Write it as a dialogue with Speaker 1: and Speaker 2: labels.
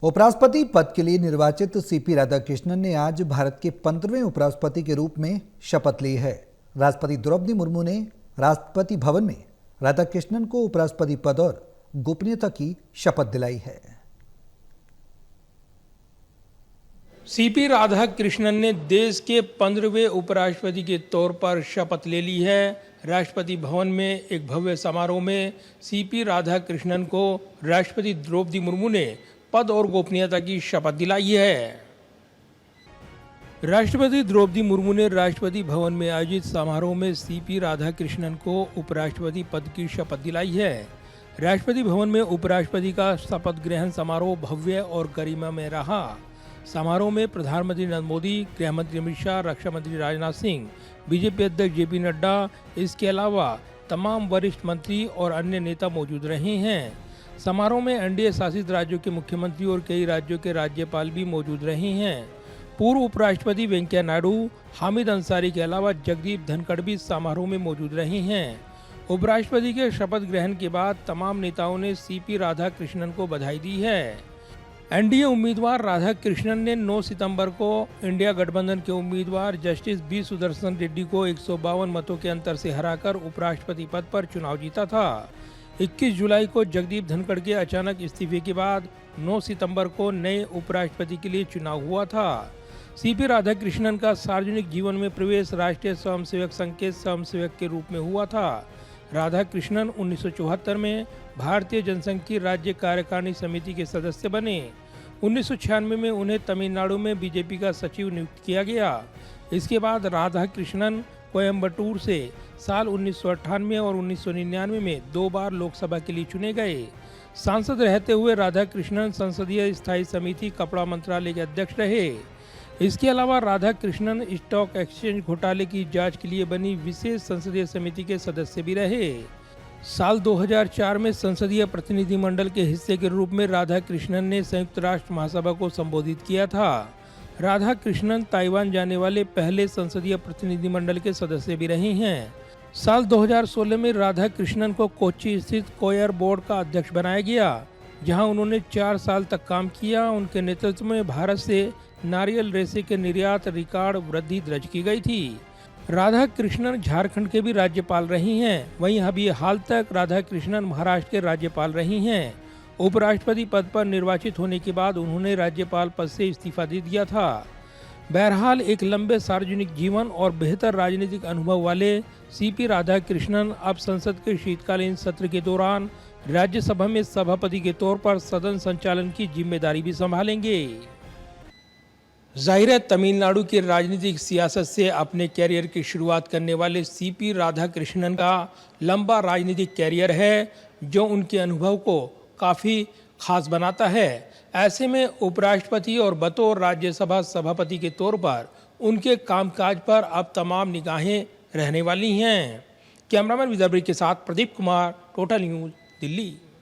Speaker 1: उपराष्ट्रपति पद के लिए निर्वाचित सीपी राधाकृष्णन ने आज भारत के 15वें उपराष्ट्रपति के रूप में शपथ ली है। राष्ट्रपति द्रौपदी मुर्मू ने राष्ट्रपति भवन में राधाकृष्णन को उपराष्ट्रपति पद और गोपनीयता की शपथ दिलाई है।
Speaker 2: सीपी राधाकृष्णन ने देश के 15वें उपराष्ट्रपति के तौर पर शपथ ले ली है। राष्ट्रपति भवन में एक भव्य समारोह में सीपी राधाकृष्णन को राष्ट्रपति द्रौपदी मुर्मू ने पद और गोपनीयता की शपथ दिलाई है। राष्ट्रपति द्रौपदी मुर्मू ने राष्ट्रपति भवन में आयोजित समारोह में सीपी राधाकृष्णन को उपराष्ट्रपति पद की शपथ दिलाई है। राष्ट्रपति भवन में उपराष्ट्रपति का शपथ ग्रहण समारोह भव्य और गरिमामय रहा। समारोह में प्रधानमंत्री नरेंद्र मोदी, गृह मंत्री अमित शाह, रक्षा मंत्री राजनाथ सिंह, बीजेपी अध्यक्ष जेपी नड्डा, इसके अलावा तमाम वरिष्ठ मंत्री और अन्य नेता मौजूद रहे हैं। समारोह में एनडीए शासित राज्यों के मुख्यमंत्री और कई राज्यों के राज्यपाल भी मौजूद रहे हैं। पूर्व उपराष्ट्रपति वेंकैया नायडू, हामिद अंसारी के अलावा जगदीप धनखड़ भी समारोह में मौजूद रहे हैं। उपराष्ट्रपति के शपथ ग्रहण के बाद तमाम नेताओं ने सीपी राधाकृष्णन को बधाई दी है। एनडीए उम्मीदवार राधाकृष्णन ने 9 सितंबर को इंडिया गठबंधन के उम्मीदवार जस्टिस बी सुदर्शन रेड्डी को 152 मतों के अंतर से हराकर उपराष्ट्रपति पद पर चुनाव जीता था। 21 जुलाई को जगदीप धनखड़ के अचानक इस्तीफे के बाद 9 सितंबर को नए उपराष्ट्रपति के लिए चुनाव हुआ था। सीपी राधाकृष्णन का सार्वजनिक जीवन में प्रवेश राष्ट्रीय स्वयंसेवक संघ के स्वयंसेवक के रूप में हुआ था। राधाकृष्णन 1974 में भारतीय जनसंघ की राज्य कार्यकारिणी समिति के सदस्य बने। 1996 में उन्हें तमिलनाडु में बीजेपी का सचिव नियुक्त किया गया। इसके बाद राधाकृष्णन कोयम्बटूर से साल 1998 और 1999 में 2 बार लोकसभा के लिए चुने गए। सांसद रहते हुए राधाकृष्णन संसदीय स्थायी समिति कपड़ा मंत्रालय के अध्यक्ष रहे। इसके अलावा राधाकृष्णन स्टॉक एक्सचेंज घोटाले की जांच के लिए बनी विशेष संसदीय समिति के सदस्य भी रहे। साल 2004 में संसदीय प्रतिनिधिमंडल के हिस्से के रूप में राधाकृष्णन ने संयुक्त राष्ट्र महासभा को संबोधित किया था। राधाकृष्णन ताइवान जाने वाले पहले संसदीय प्रतिनिधिमंडल के सदस्य भी रहे हैं। साल 2016 में राधाकृष्णन को कोच्चि स्थित कोयर बोर्ड का अध्यक्ष बनाया गया, जहां उन्होंने 4 साल तक काम किया। उनके नेतृत्व में भारत से नारियल रेशे के निर्यात रिकॉर्ड वृद्धि दर्ज की गई थी। राधाकृष्णन झारखंड के भी राज्यपाल रही हैं। वहीं अभी हाल तक राधाकृष्णन महाराष्ट्र के राज्यपाल रही हैं। उपराष्ट्रपति पद पर निर्वाचित होने के बाद उन्होंने राज्यपाल पद से इस्तीफा दे दिया था। बहरहाल एक लंबे सार्वजनिक जीवन और बेहतर राजनीतिक अनुभव वाले सीपी राधाकृष्णन अब संसद के शीतकालीन सत्र के दौरान राज्यसभा में सभापति के तौर पर सदन संचालन की जिम्मेदारी भी संभालेंगे। जाहिर है, तमिलनाडु की राजनीतिक सियासत से अपने कैरियर की शुरुआत करने वाले सीपी राधाकृष्णन का लंबा राजनीतिक कैरियर है, जो उनके अनुभव को काफ़ी खास बनाता है। ऐसे में उपराष्ट्रपति और बतौर राज्यसभा सभापति के तौर पर उनके कामकाज पर अब तमाम निगाहें रहने वाली हैं। कैमरामैन विदर्भ के साथ प्रदीप कुमार, टोटल न्यूज़, दिल्ली।